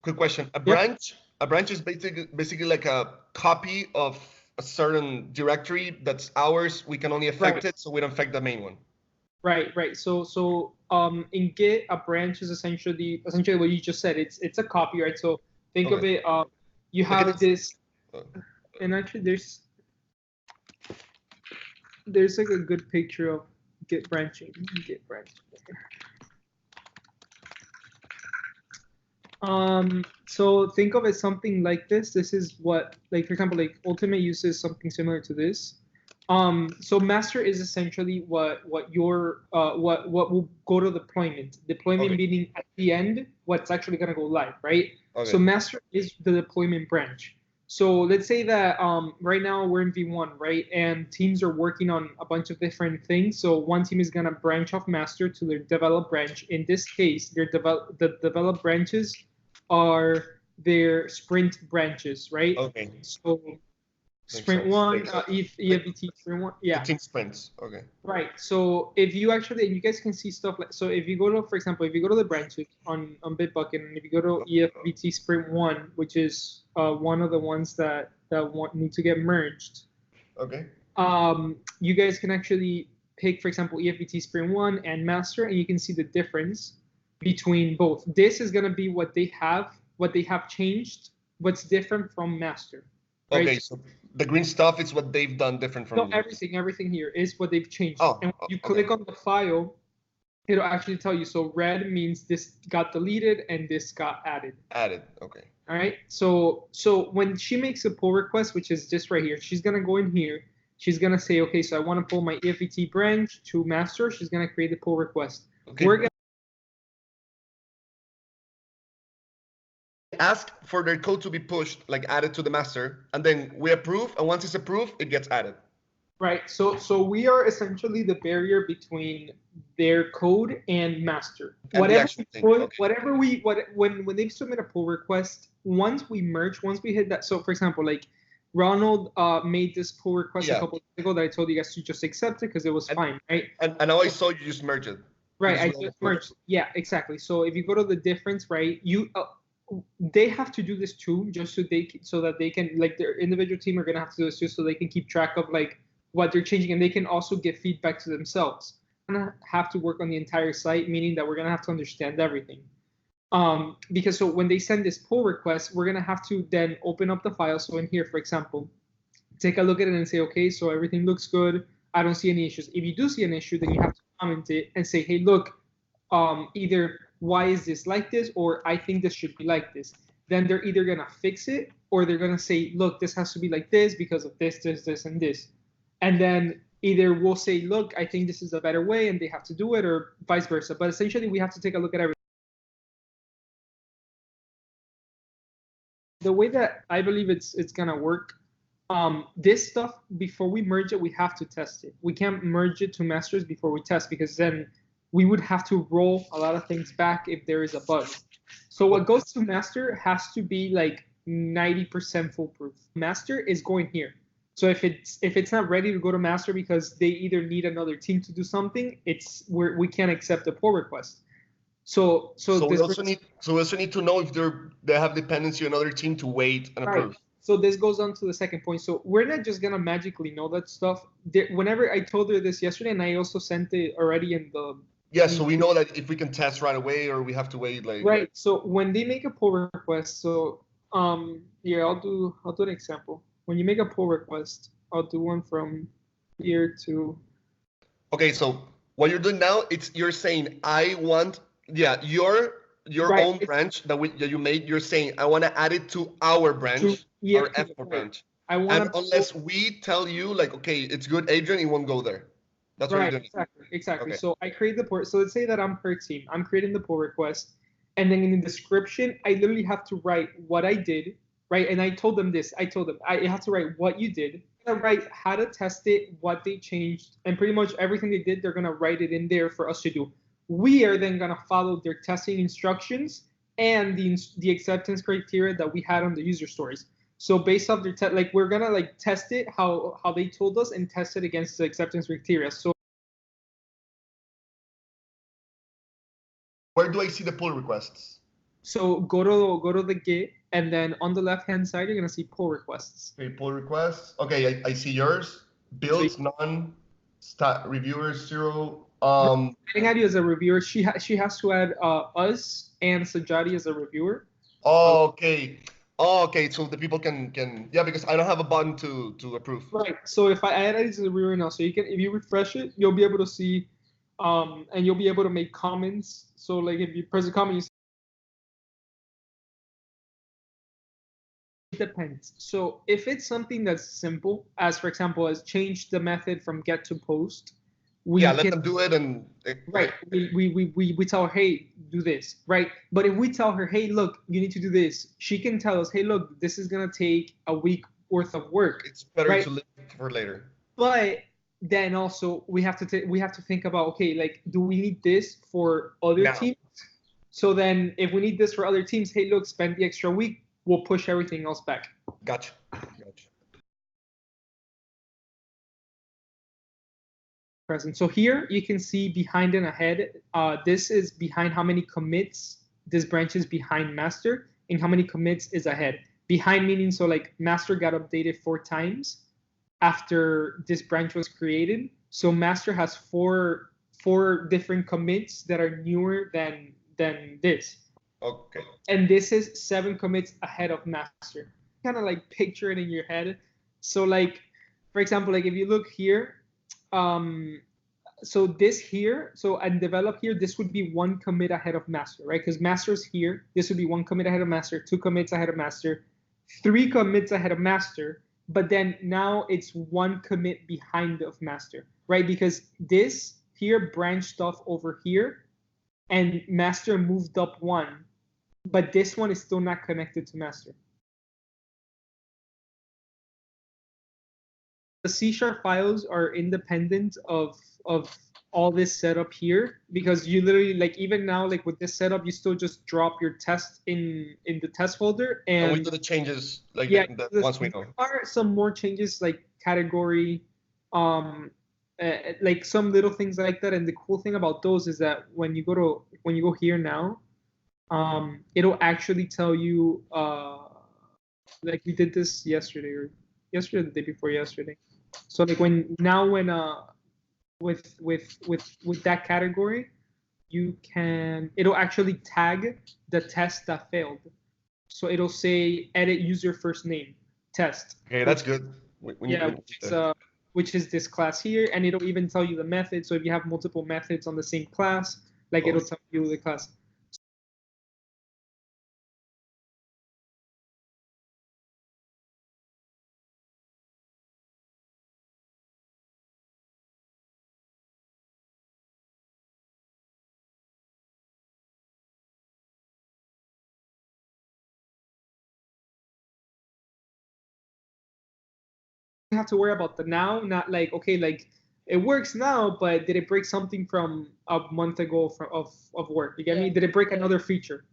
Quick question. Yeah. A branch is basically like a copy of a certain directory that's ours. We can only affect Right. it, so we don't affect the main one. Right. In Git, a branch is essentially what you just said. It's a copy, right? So think of Okay. it. You Like have this, uh, and actually there's like a good picture of Git branching. Git branch. So think of it something like this. This is what, like, for example, like Ultimate uses something similar to this. So master is essentially what will go to deployment. Deployment okay. meaning at the end, what's actually gonna go live, right? So Okay. master is the deployment branch. So let's say that right now we're in V1, right? And teams are working on a bunch of different things. So one team is gonna branch off master to their develop branch. In this case, the develop branches are their sprint branches, right? Okay. So Makes sprint sense. one, Like EFBT sprint one, the yeah, team sprints. Okay. right. So if you actually, and you guys can see stuff like, so if you go to, for example, if you go to the branches on Bitbucket, and if you go to EFBT sprint one, which is one of the ones that need to get merged, Okay. you guys can actually pick, for example, EFBT sprint one and master, and you can see the difference between both. This is gonna be what they have changed, what's different from master, right? Okay. So the green stuff is what they've done different No, from. everything here is what they've changed. Oh. And when you Okay. click on the file, it'll actually tell you. So red means this got deleted and this got added. Added. Okay. All right. So when she makes a pull request, which is just right here, she's gonna go in here. She's gonna say, okay, so I want to pull my EFET branch to master. She's gonna create the pull request. Okay. We're gonna Ask for their code to be pushed, like added to the master, and then we approve. And once it's approved, it gets added. right. So we are essentially the barrier between their code and master. And the Whatever actual we thing. put, Okay. whatever we what when they submit a pull request, once we merge, once we hit that. So for example, like Ronald made this pull request a Yeah. couple of days ago that I told you guys to just accept it because it was fine, right? And now I saw you just merge it. Right, This I is what just I merged. Yeah, exactly. So if you go to the difference, right, they have to do this too, just so that they can, like, their individual team are gonna have to do this just so they can keep track of like what they're changing, and they can also give feedback to themselves. We're gonna have to work on the entire site, meaning that we're gonna have to understand everything. Because so when they send this pull request, we're gonna have to then open up the file. So in here, for example, take a look at it and say, okay, so everything looks good. I don't see any issues. If you do see an issue, then you have to comment it and say, hey, look, either why is this like this, or I think this should be like this. Then they're either gonna fix it, or they're gonna say, look, this has to be like this because of this, and this. And then either we'll say, look, I think this is a better way, and they have to do it, or vice versa. But essentially, we have to take a look at everything. The way that I believe it's gonna work, this stuff, before we merge it, we have to test it. We can't merge it to masters before we test, because then we would have to roll a lot of things back if there is a bug. So what goes to master has to be like 90% foolproof. Master is going here. So if it's not ready to go to master because they either need another team to do something, we can't accept the pull request. So So this we also need to know if they have dependency on another team to wait and right. approve. So this goes on to the second point. So we're not just gonna magically know that stuff. Whenever I told her this yesterday, and I also sent it already in the Yeah, so we know that if we can test right away or we have to wait like right. So when they make a pull request, so here I'll do an example. When you make a pull request, I'll do one from here to. Okay, so what you're doing now, you're saying I want your Right. own branch that you made. You're saying I want to add it to our branch, our EFT, F4 right. branch. I And want to unless we tell you like, okay, it's good, Adrian, it won't go there. That's what you're right, doing. exactly. Okay. So I create the pull. So let's say that I'm her team. I'm creating the pull request, and then in the description, I literally have to write what I did, right? And I told them this. I told them I have to write what you did. I write how to test it, what they changed, and pretty much everything they did. They're gonna write it in there for us to do. We are then gonna follow their testing instructions and the acceptance criteria that we had on the user stories. So based off their like we're gonna like test it how they told us and test it against the acceptance criteria. So Where do I see the pull requests? So go to the Git, and then on the left hand side you're gonna see pull requests. Okay, pull requests. Okay, I see yours. Builds So none. Stat reviewers 0. adding Adi as a reviewer, she has to add us and Sajadi as a reviewer. Okay. Okay, so the people can yeah, because I don't have a button to approve. Right. So if I add Adi as a reviewer now, so you can, if you refresh it, you'll be able to see, and you'll be able to make comments. So like if you press a comment, you see, it depends. So if it's something that's simple, as for example, as change the method from get to post, we Yeah, let can. them do it and Right. We tell her, hey, do this. Right. But if we tell her, hey, look, you need to do this, she can tell us, hey, look, this is gonna take a week worth of work. it's better Right. to leave for later. But then also we have to think about, okay, like, do we need this for other Now. teams? So then if we need this for other teams, hey, look, spend the extra week, we'll push everything else back. Gotcha. Present. So here you can see behind and ahead. This is behind how many commits this branch is behind master, and how many commits is ahead. Behind meaning, so like master got updated 4 times after this branch was created. So master has four different commits that are newer than this. Okay. And this is 7 commits ahead of master. Kind of like picture it in your head. So like, for example, like if you look here, so this here, so and develop here, this would be 1 commit ahead of master, right? Because master's here, this would be 1 commit ahead of master, 2 commits ahead of master, 3 commits ahead of master, but then now it's 1 commit behind of master, right? Because this here branched off over here, and master moved up 1, but this one is still not connected to master. The C# files are independent of all this setup here, because you literally, like, even now, like with this setup, you still just drop your test in the test folder, And we and do the changes like yeah, once we know. there are some more changes like category, like some little things like that. And the cool thing about those is that when you go here now, it'll actually tell you, like we did this yesterday or the day before yesterday. So like when with that category, it'll actually tag the test that failed. So it'll say edit user first name test. Okay, that's good. Which is this class here, and it'll even tell you the method. So if you have multiple methods on the same class, like it'll tell you the class. Have to worry about the now, not like, okay, like it works now, but did it break something from a month ago of work? You get me? Did it break another feature?